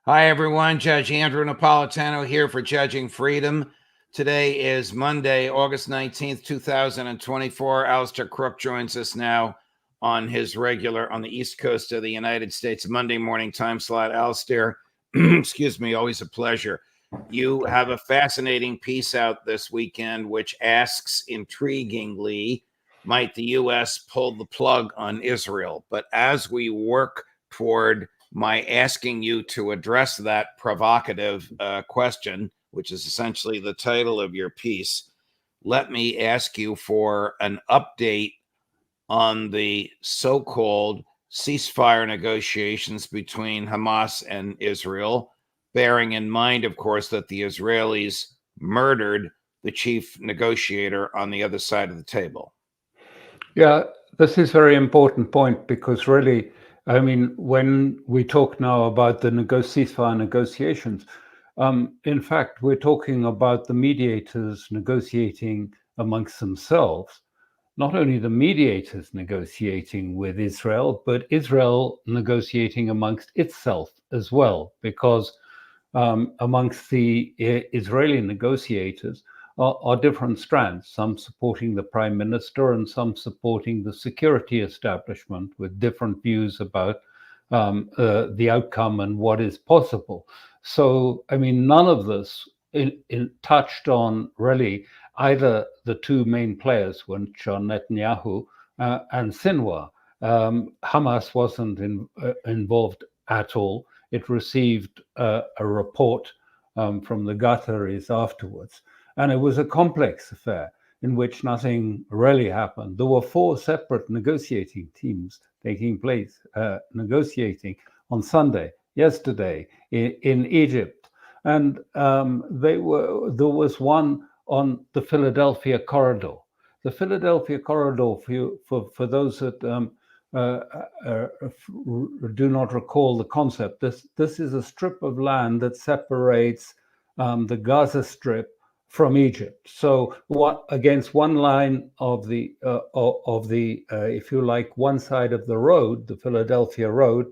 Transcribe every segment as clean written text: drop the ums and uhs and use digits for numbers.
Hi, everyone. Judge Andrew Napolitano here for Judging Freedom. Today is Monday, August 19th, 2024. Alastair Crooke joins us now on his regular, on the East Coast of the United States, Monday morning time slot. Alastair, excuse me, always a pleasure. You have a fascinating piece out this weekend which asks intriguingly, might the U.S. pull the plug on Israel? But as we work toward my asking you to address that provocative question, which is essentially the title of your piece, let me ask you for an update on the so-called ceasefire negotiations between Hamas and Israel, bearing in mind, of course, that the Israelis murdered the chief negotiator on the other side of the table. Yeah, this is a very important point because really, I mean, when we talk now about the ceasefire negotiations, in fact, we're talking about the mediators negotiating amongst themselves, not only the mediators negotiating with Israel, but Israel negotiating amongst itself as well, because amongst the Israeli negotiators are different strands, some supporting the prime minister and some supporting the security establishment with different views about the outcome and what is possible. So, I mean, none of this touched on really either the two main players, which are Netanyahu and Sinwar. Hamas wasn't involved at all. It received a report from the Qataris afterwards. And it was a complex affair in which nothing really happened. There were four separate negotiating teams taking place, negotiating on Sunday, yesterday, in Egypt. And there was one on the Philadelphia corridor. The Philadelphia corridor, for those that do not recall the concept, this is a strip of land that separates the Gaza Strip from Egypt. So what against one line of the if you like, one side of the road, the Philadelphia road,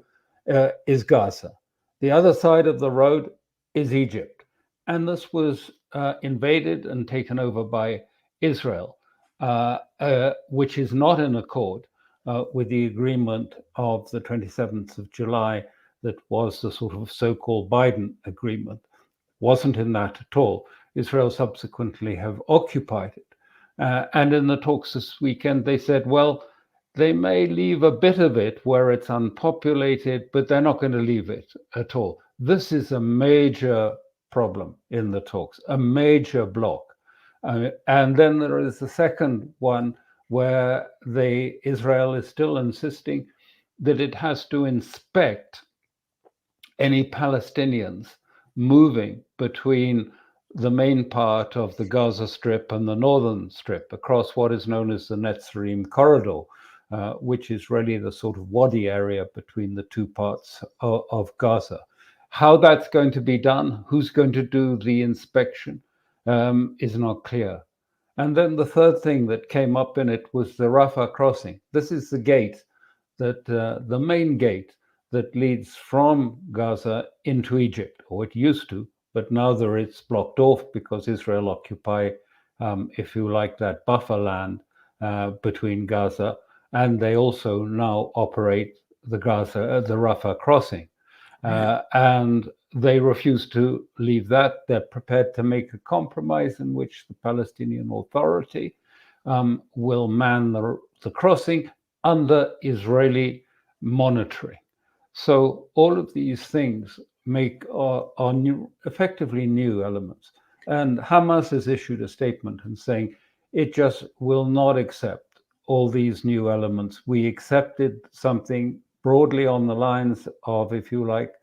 is Gaza. The other side of the road is Egypt. And this was invaded and taken over by Israel, which is not in accord with the agreement of the 27th of July that was the sort of so-called Biden agreement. Wasn't in that at all. Israel subsequently have occupied it. And in the talks this weekend, they said, well, they may leave a bit of it where it's unpopulated, but they're not going to leave it at all. This is a major problem in the talks, a major block. And then there is the second one where Israel is still insisting that it has to inspect any Palestinians moving between the main part of the Gaza Strip and the northern strip across what is known as the Netzarim corridor, which is really the sort of wadi area between the two parts of Gaza. How that's going to be done, who's going to do the inspection, is not clear. And then the third thing that came up in it was the Rafah crossing. This is the gate that the main gate that leads from Gaza into Egypt, or it used to, but now it's blocked off because Israel occupy, if you like, that buffer land between Gaza, and they also now operate the Rafah crossing. And they refuse to leave that. They're prepared to make a compromise in which the Palestinian Authority will man the crossing under Israeli monitoring. So all of these things are new, effectively new elements. And Hamas has issued a statement and saying it just will not accept all these new elements. We accepted something broadly on the lines of, if you like,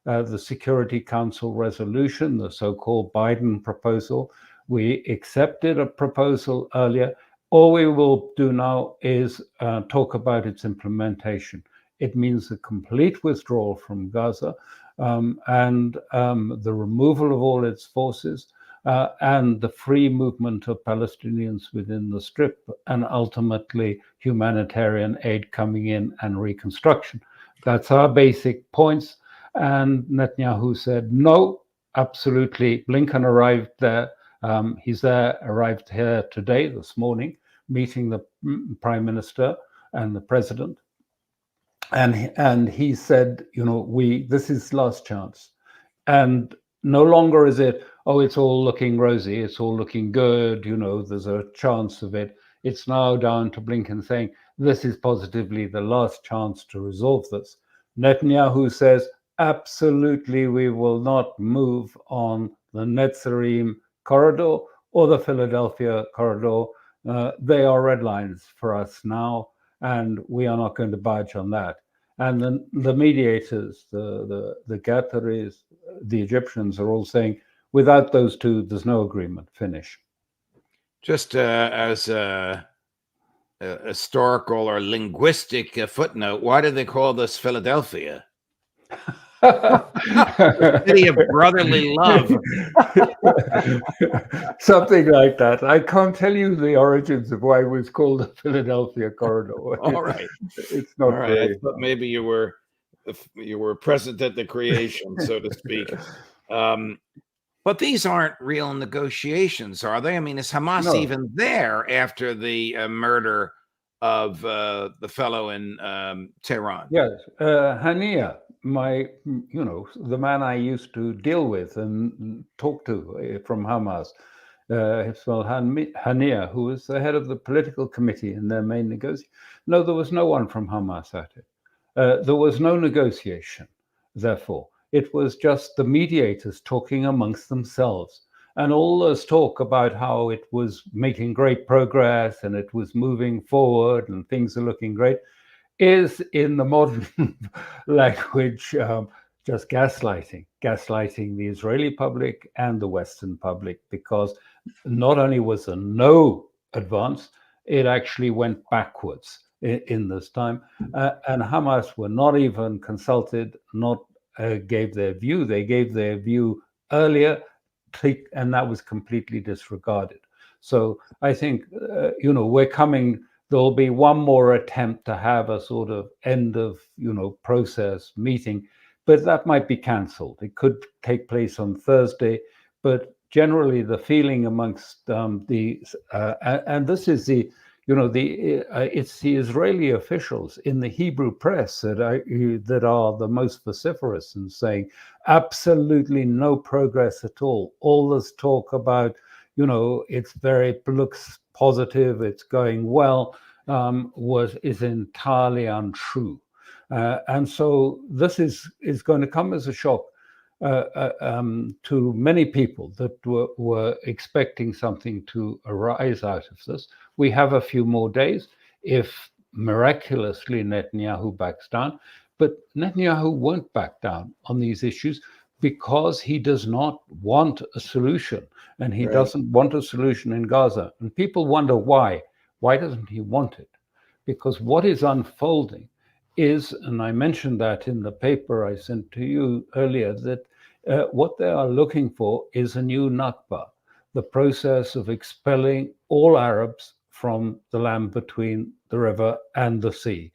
the Security Council resolution, the so-called Biden proposal. We accepted a proposal earlier. All we will do now is talk about its implementation. It means a complete withdrawal from Gaza and the removal of all its forces and the free movement of Palestinians within the Strip, and ultimately humanitarian aid coming in and reconstruction. That's our basic points. And Netanyahu said, no, absolutely. Blinken arrived there. Arrived here today, this morning, meeting the prime minister and the president. And he said, this is last chance. And no longer is it, oh, it's all looking rosy, it's all looking good, there's a chance of it. It's now down to Blinken saying, this is positively the last chance to resolve this. Netanyahu says, absolutely, we will not move on the Netzarim corridor or the Philadelphia corridor. They are red lines for us now, and we are not going to budge on that. And then the mediators, the Qataris, the Egyptians are all saying, without those two, there's no agreement. Finish. Just as a historical or linguistic footnote, why do they call this Philadelphia? The city of brotherly love. Something like that. I can't tell you the origins of why it was called the Philadelphia corridor. All right. It's not right. I thought maybe you were present at the creation, so to speak. But these aren't real negotiations, are they? I mean, is Hamas even there after the murder of the fellow in Tehran? Yes, Hania, the man I used to deal with and talk to from Hamas, Hania, who was the head of the political committee in their main negotiation. No, there was no one from Hamas at it. There was no negotiation, therefore. It was just the mediators talking amongst themselves. And all this talk about how it was making great progress and it was moving forward and things are looking great is, in the modern language, just gaslighting the Israeli public and the Western public, because not only was there no advance, it actually went backwards in this time. And Hamas were not even consulted, gave their view. They gave their view earlier, and that was completely disregarded. So I think, we're coming, there'll be one more attempt to have a sort of end of, process meeting, but that might be cancelled. It could take place on Thursday, but generally the feeling amongst and this is it's the Israeli officials in the Hebrew press that are the most vociferous and saying absolutely no progress at all. All this talk about, looks positive, it's going well, is entirely untrue. And so this is going to come as a shock to many people that were expecting something to arise out of this. We have a few more days if miraculously Netanyahu backs down, but Netanyahu won't back down on these issues because he does not want a solution, and he doesn't want a solution in Gaza. And people wonder why. Why doesn't he want it? Because what is unfolding is, and I mentioned that in the paper I sent to you earlier, that what they are looking for is a new Nakba, the process of expelling all Arabs from the land between the river and the sea,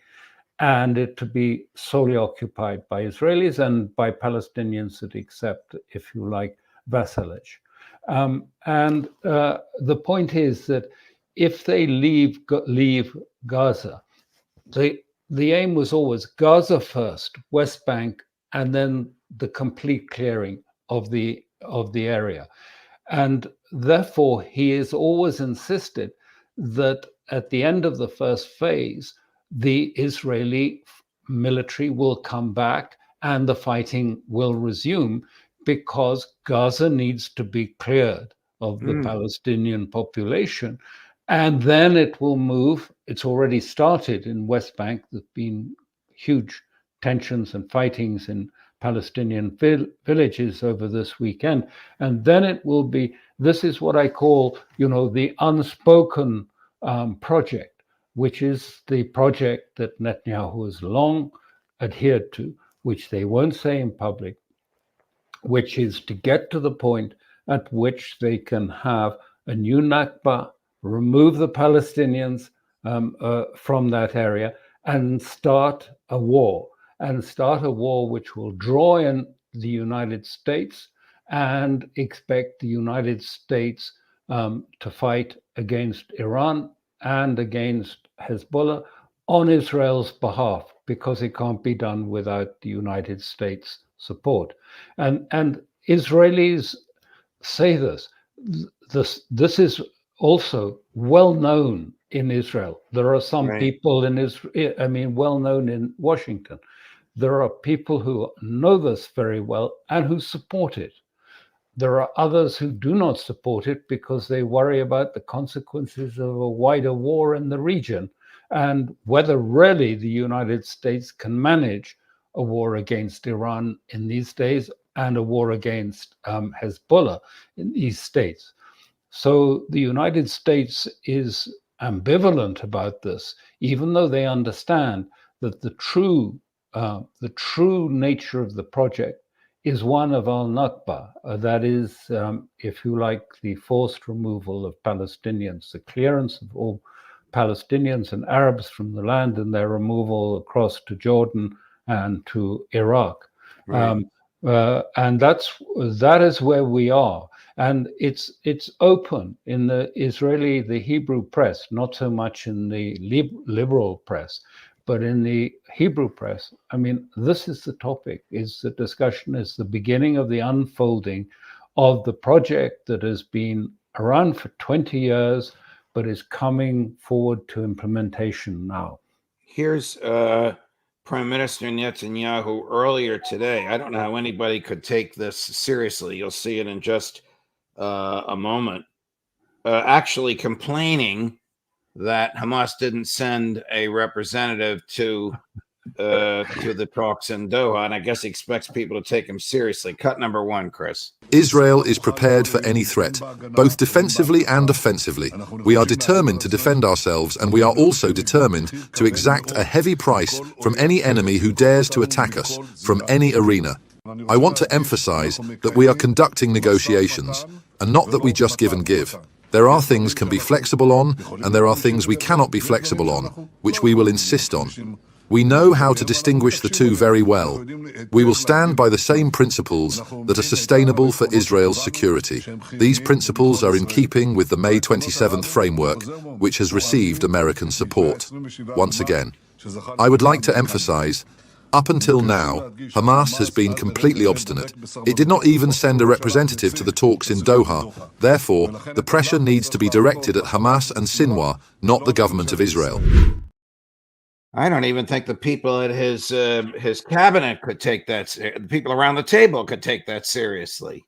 and it to be solely occupied by Israelis and by Palestinians that accept, if you like, vassalage. And the point is that if they leave Gaza, the aim was always Gaza first, West Bank, and then the complete clearing of the area. And therefore, he has always insisted that at the end of the first phase, the Israeli military will come back and the fighting will resume, because Gaza needs to be cleared of the Palestinian population. And then it will move. It's already started in West Bank. There's been huge tensions and fightings in Palestinian villages over this weekend. And then it will be, this is what I call, the unspoken project, which is the project that Netanyahu has long adhered to, which they won't say in public, which is to get to the point at which they can have a new Nakba, remove the Palestinians from that area, and start a war. and start a war which will draw in the United States and expect the United States to fight against Iran and against Hezbollah on Israel's behalf, because it can't be done without the United States support. And Israelis say this. This is also well known in Israel. There are some people in Israel, well known in Washington. There are people who know this very well and who support it. There are others who do not support it because they worry about the consequences of a wider war in the region and whether really the United States can manage a war against Iran in these days and a war against Hezbollah in these states. So the United States is ambivalent about this, even though they understand that the true nature of the project is one of al-Nakba, that is, if you like, the forced removal of Palestinians, the clearance of all Palestinians and Arabs from the land and their removal across to Jordan and to Iraq. Right. And that is where we are. And it's open in the Hebrew press, not so much in the liberal press, but in the Hebrew press. This is the topic, the discussion is the beginning of the unfolding of the project that has been around for 20 years, but is coming forward to implementation now. Here's Prime Minister Netanyahu earlier today. I don't know how anybody could take this seriously. You'll see it in just a moment. Actually complaining that Hamas didn't send a representative to the talks in Doha, and I guess he expects people to take him seriously. Cut number one, Chris. Israel is prepared for any threat, both defensively and offensively. We are determined to defend ourselves, and we are also determined to exact a heavy price from any enemy who dares to attack us from any arena. I want to emphasize that we are conducting negotiations, and not that we just give and give. There are things can be flexible on, and there are things we cannot be flexible on, which we will insist on. We know how to distinguish the two very well. We will stand by the same principles that are sustainable for Israel's security. These principles are in keeping with the May 27th framework, which has received American support. Once again, I would like to emphasize, up until now, Hamas has been completely obstinate. It did not even send a representative to the talks in Doha. Therefore, the pressure needs to be directed at Hamas and Sinwar, not the government of Israel. I don't even think the people at his cabinet could take that. The people around the table could take that seriously.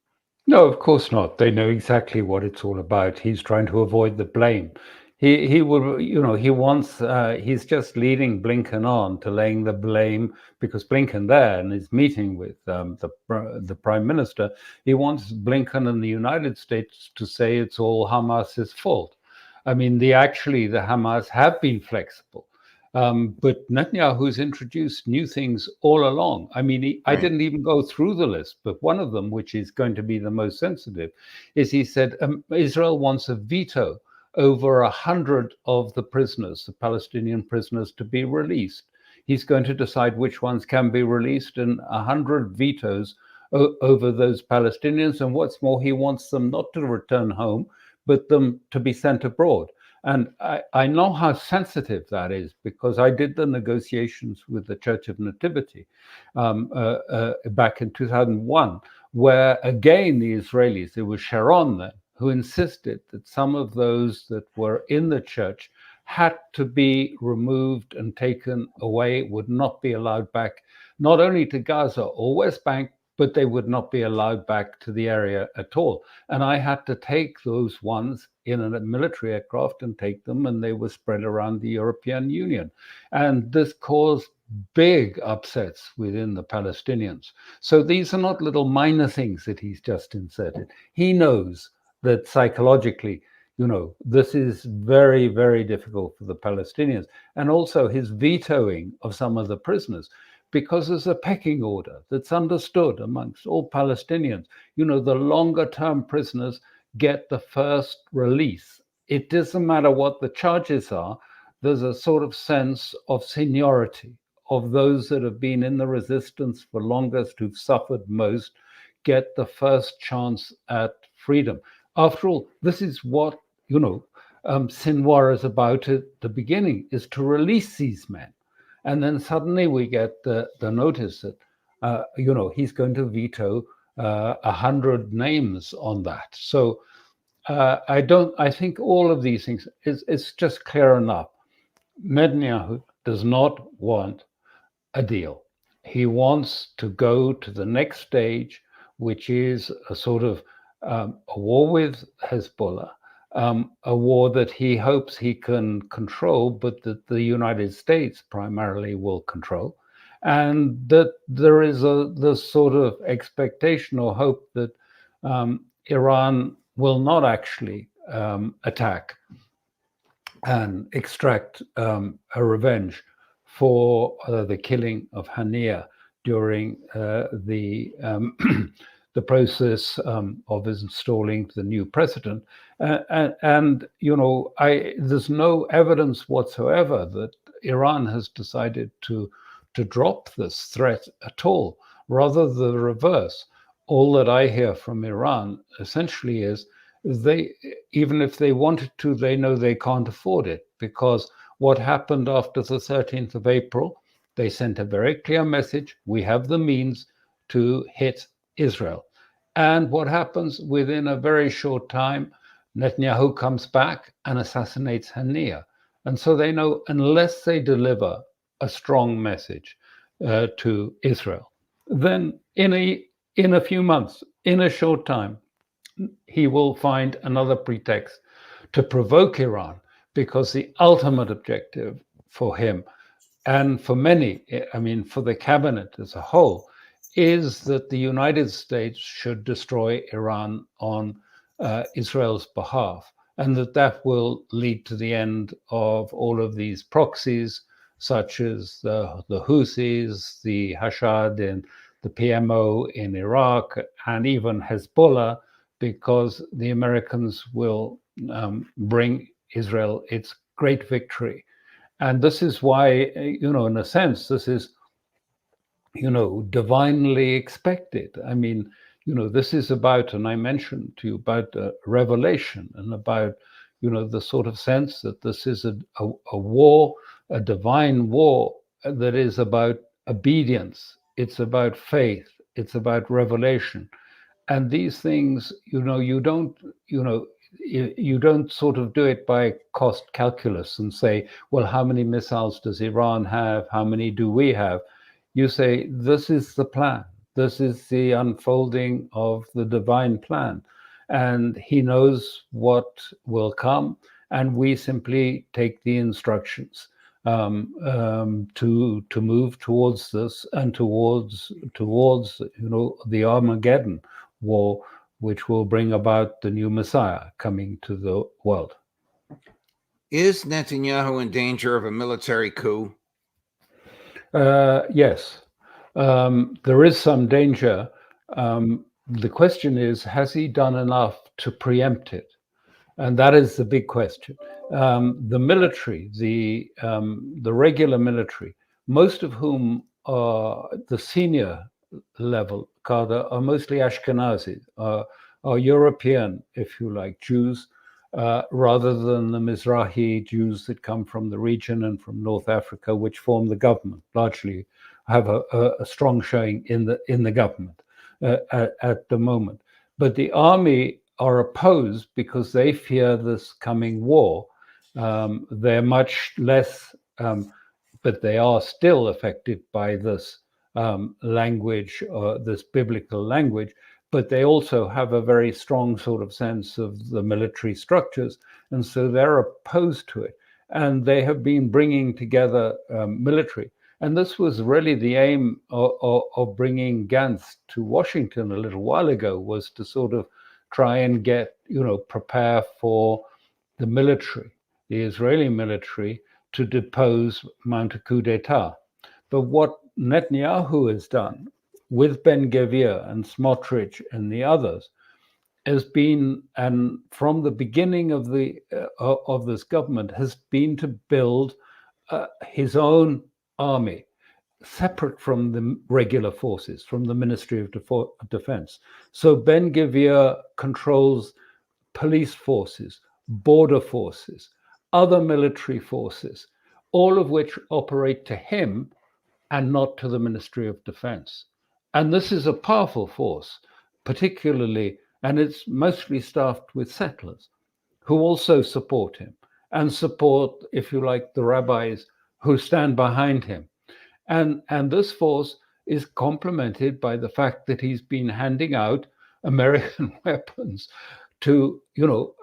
No, of course not. They know exactly what it's all about. He's trying to avoid the blame. He will, he wants. He's just leading Blinken on to laying the blame, because Blinken there and is meeting with the Prime Minister. He wants Blinken and the United States to say it's all Hamas's fault. The Hamas have been flexible. But Netanyahu's introduced new things all along. I didn't even go through the list, but one of them, which is going to be the most sensitive, is he said Israel wants a veto over 100 of the prisoners, the Palestinian prisoners, to be released. He's going to decide which ones can be released, and 100 vetoes over those Palestinians. And what's more, he wants them not to return home, but them to be sent abroad. And I know how sensitive that is, because I did the negotiations with the Church of Nativity back in 2001, where again the Israelis, it was Sharon then, who insisted that some of those that were in the church had to be removed and taken away, would not be allowed back, not only to Gaza or West Bank, but they would not be allowed back to the area at all. And I had to take those ones in a military aircraft and take them, and they were spread around the European Union. And this caused big upsets within the Palestinians. So these are not little minor things that he's just inserted. He knows that psychologically, this is very, very difficult for the Palestinians. And also his vetoing of some of the prisoners, because there's a pecking order that's understood amongst all Palestinians. The longer term prisoners get the first release. It doesn't matter what the charges are. There's a sort of sense of seniority of those that have been in the resistance for longest, who've suffered most, get the first chance at freedom. After all, this is what, Sinwar is about at the beginning, is to release these men. And then suddenly we get the notice that, he's going to veto 100 names on that. So I think all of these things, it's just clear enough. Netanyahu does not want a deal. He wants to go to the next stage, which is a sort of a war with Hezbollah, a war that he hopes he can control, but that the United States primarily will control. And that there is this sort of expectation or hope that Iran will not actually attack and extract a revenge for the killing of Hania during the process of installing the new president. There's no evidence whatsoever that Iran has decided to drop this threat at all. Rather the reverse. All that I hear from Iran essentially is they, even if they wanted to, they know they can't afford it, because what happened after the 13th of April, they sent a very clear message: we have the means to hit Israel. And what happens within a very short time, Netanyahu comes back and assassinates Hania. And so they know, unless they deliver a strong message to Israel, then in a few months, in a short time, he will find another pretext to provoke Iran, because the ultimate objective for him and for many, for the cabinet as a whole, is that the United States should destroy Iran on Israel's behalf, and that will lead to the end of all of these proxies, such as the Houthis, the Hashad and the PMO in Iraq, and even Hezbollah, because the Americans will bring Israel its great victory. And this is why, in a sense, this is, divinely expected. This is about, and I mentioned to you about revelation, and about, the sort of sense that this is a war, a divine war that is about obedience. It's about faith. It's about revelation. And these things, you don't sort of do it by cost calculus and say, well, how many missiles does Iran have? How many do we have? You say, this is the plan. This is the unfolding of the divine plan. And he knows what will come. And we simply take the instructions to move towards this, and towards the Armageddon war, which will bring about the new Messiah coming to the world. Is Netanyahu in danger of a military coup? Yes, there is some danger. The question is, has he done enough to preempt it? And that is the big question. The military, the regular military, most of whom are the senior level cadre, are mostly Ashkenazi, are European, if you like, Jews, rather than the Mizrahi Jews that come from the region and from North Africa, which form the government, largely have a strong showing in the government at the moment. But the army are opposed because they fear this coming war. They're much less, but they are still affected by this language, this biblical language, but they also have a very strong sort of sense of the military structures, and so they're opposed to it. And they have been bringing together military. And this was really the aim of bringing Gantz to Washington a little while ago, was to sort of try and get, prepare for the military, the Israeli military, to depose, mount a coup d'etat. But what Netanyahu has done with Ben-Gvir and Smotrich and the others has been, and from the beginning of this government, has been to build his own army. separate from the regular forces, from the Ministry of Defense. So Ben-Gvir controls police forces, border forces, other military forces, all of which operate to him and not to the Ministry of Defense. And this is a powerful force, particularly, and it's mostly staffed with settlers who also support him and support, if you like, the rabbis who stand behind him. And this force is complemented by the fact that he's been handing out American weapons to,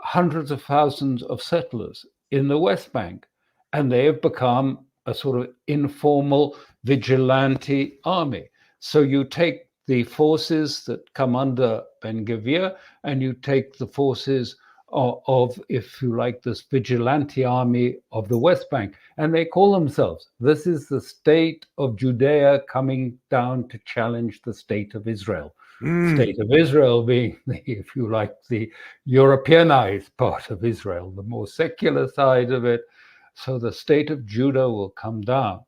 hundreds of thousands of settlers in the West Bank. And they have become a sort of informal vigilante army. So you take the forces that come under Ben-Gvir and you take the forces of, if you like, this vigilante army of the West Bank, and they call themselves, this is the state of Judea coming down to challenge the state of Israel. State of Israel being, if you like, the Europeanized part of Israel, the more secular side of it. So the state of Judah will come down.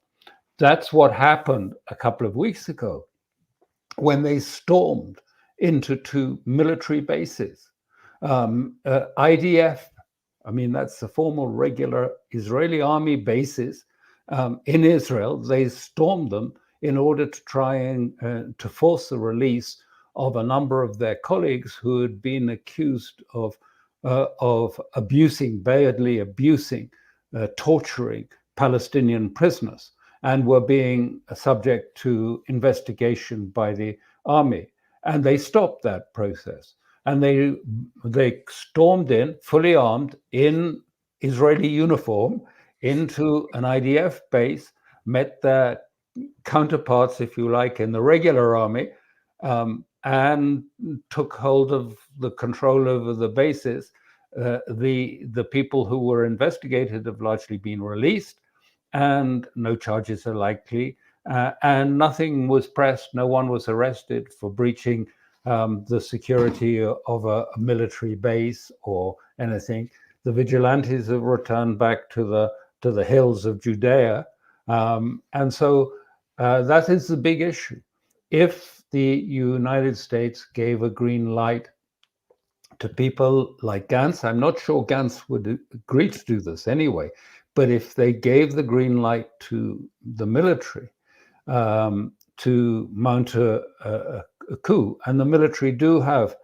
That's what happened a couple of weeks ago when they stormed into 2 military bases. IDF, I mean, that's the formal regular Israeli army bases in Israel. They stormed them in order to try and to force the release of a number of their colleagues who had been accused of badly abusing, torturing Palestinian prisoners, and were being subject to investigation by the army. And they stopped that process. And they stormed in, fully armed, in Israeli uniform, into an IDF base, met their counterparts, if you like, in the regular army, and took hold of the control over the bases. The people who were investigated have largely been released, and no charges are likely, and nothing was pressed. No one was arrested for breaching the security of a military base or anything. The vigilantes have returned back to the hills of Judea, and so that is the big issue. If the United States gave a green light to people like Gantz, I'm not sure Gantz would agree to do this anyway, but if they gave the green light to the military to mount a coup, and the military do have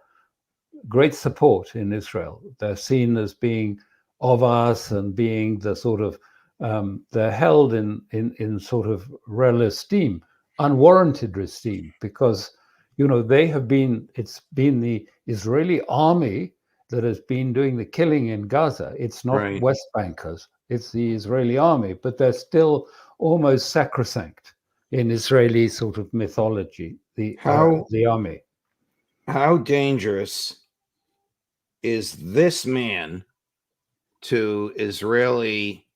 great support in Israel. They're seen as being of us and being the sort of, they're held in sort of real esteem, unwarranted esteem, because, they have been, it's been the Israeli army that has been doing the killing in Gaza. It's not Right. West Bankers, it's the Israeli army, but they're still almost sacrosanct in Israeli sort of mythology, the army. How dangerous is this man to Israeli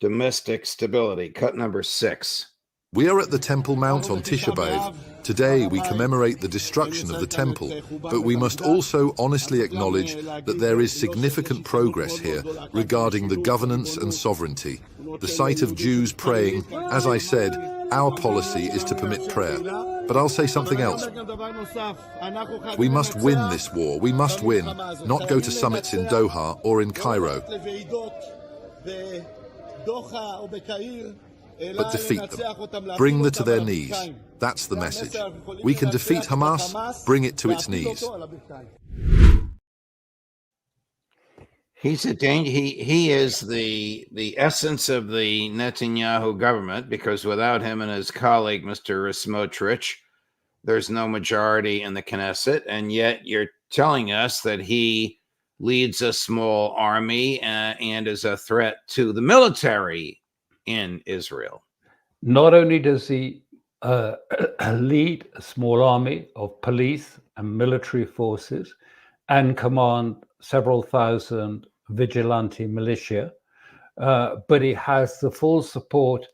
domestic stability? Cut number 6. We are at the Temple Mount on Tisha B'Av. Today we commemorate the destruction of the temple, but we must also honestly acknowledge that there is significant progress here regarding the governance and sovereignty. The sight of Jews praying, as I said, our policy is to permit prayer. But I'll say something else. We must win this war. We must win, not go to summits in Doha or in Cairo, but defeat them. Bring them to their knees. That's the message. We can defeat Hamas, bring it to its knees. He's a danger. He is the essence of the Netanyahu government, because without him and his colleague, Mr. Smotrich, there's no majority in the Knesset. And yet you're telling us that he leads a small army and is a threat to the military in Israel. Not only does he lead a small army of police and military forces and command several thousand vigilante militia, but he has the full support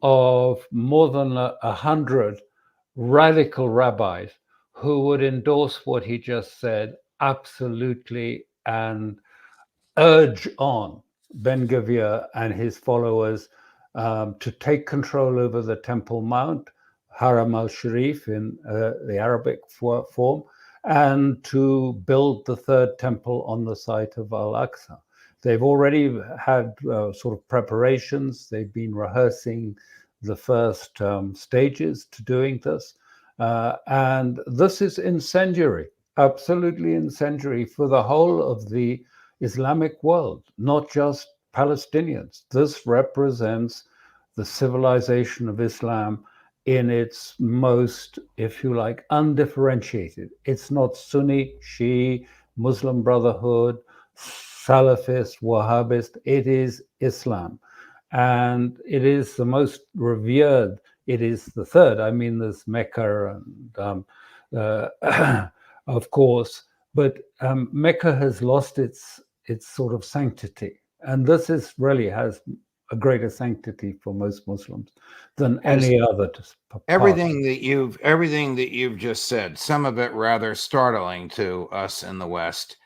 of more than 100 radical rabbis who would endorse what he just said absolutely and urge on Ben-Gvir and his followers to take control over the Temple Mount, Haram al-Sharif in the Arabic form, and to build the third temple on the site of Al-Aqsa. They've already had sort of preparations. They've been rehearsing the first stages to doing this. And this is incendiary, absolutely incendiary for the whole of the Islamic world, not just Palestinians. This represents the civilization of Islam in its most, if you like, undifferentiated. It's not Sunni, Shia, Muslim Brotherhood, Salafist, Wahhabist. It is Islam. And it is the most revered. It is the third. I mean, there's Mecca and, of course, but Mecca has lost its sort of sanctity. And this is really has a greater sanctity for most Muslims than any other. Everything that you've just said, some of it rather startling to us in the West,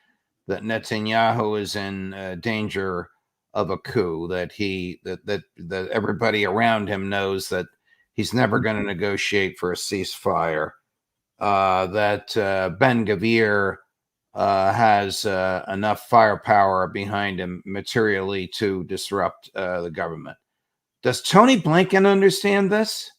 that Netanyahu is in danger of a coup, that everybody around him knows that he's never going to negotiate for a ceasefire, that Ben-Gvir has enough firepower behind him materially to disrupt the government. Does Tony Blinken understand this?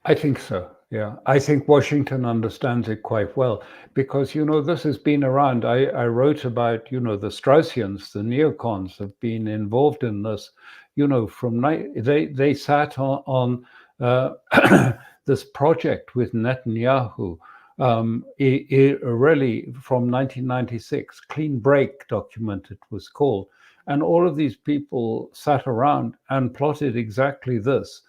I think so. Yeah, I think Washington understands it quite well because, this has been around. I wrote about, the Straussians, the neocons have been involved in this, they sat on this project with Netanyahu. It really from 1996, Clean Break document it was called. And all of these people sat around and plotted exactly this.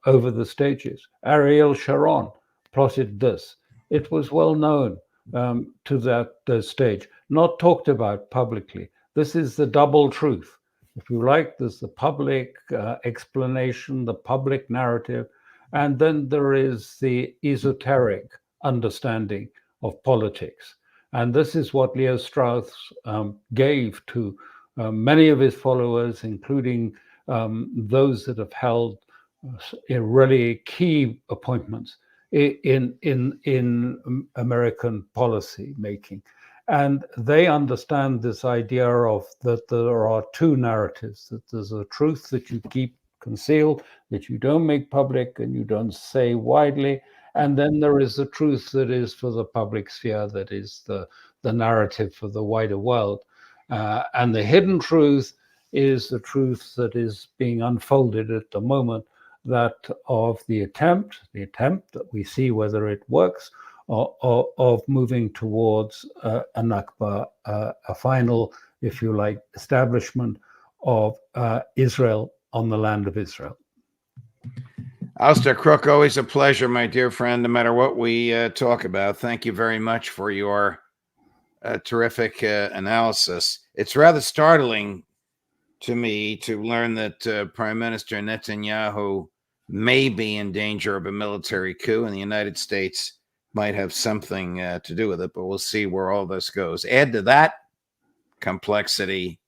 Over the stages. Ariel Sharon plotted this. It was well known to that stage, not talked about publicly. This is the double truth. If you like, there's the public explanation, the public narrative, and then there is the esoteric understanding of politics. And this is what Leo Strauss gave to many of his followers, including those that have held really key appointments in American policy making. And they understand this idea of that there are two narratives, that there's a truth that you keep concealed, that you don't make public and you don't say widely. And then there is the truth that is for the public sphere, that is the narrative for the wider world. And the hidden truth is the truth that is being unfolded at the moment, that of the attempt that we see whether it works, of moving towards a Nakba, a final, if you like, establishment of Israel on the land of Israel. Alastair Crooke, always a pleasure, my dear friend, no matter what we talk about. Thank you very much for your terrific analysis. It's rather startling to me to learn that Prime Minister Netanyahu may be in danger of a military coup, and the United States might have something to do with it, but we'll see where all this goes. Add to that complexity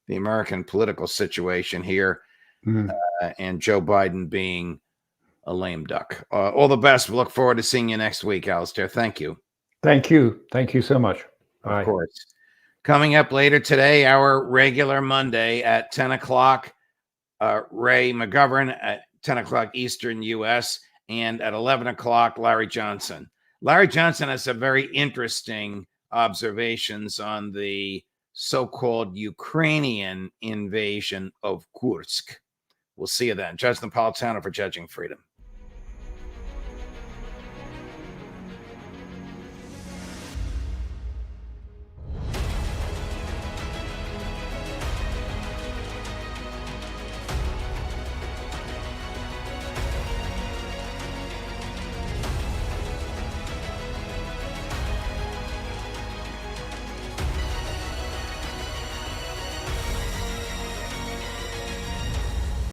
the American political situation here, and Joe Biden being a lame duck. All the best. We look forward to seeing you next week, Alastair. Thank you. Thank you. Thank you so much. Of course. Coming up later today, our regular Monday at 10 o'clock, Ray McGovern at 10 o'clock Eastern U.S., and at 11 o'clock, Larry Johnson. Larry Johnson has some very interesting observations on the so-called Ukrainian invasion of Kursk. We'll see you then. Judge Napolitano for Judging Freedom.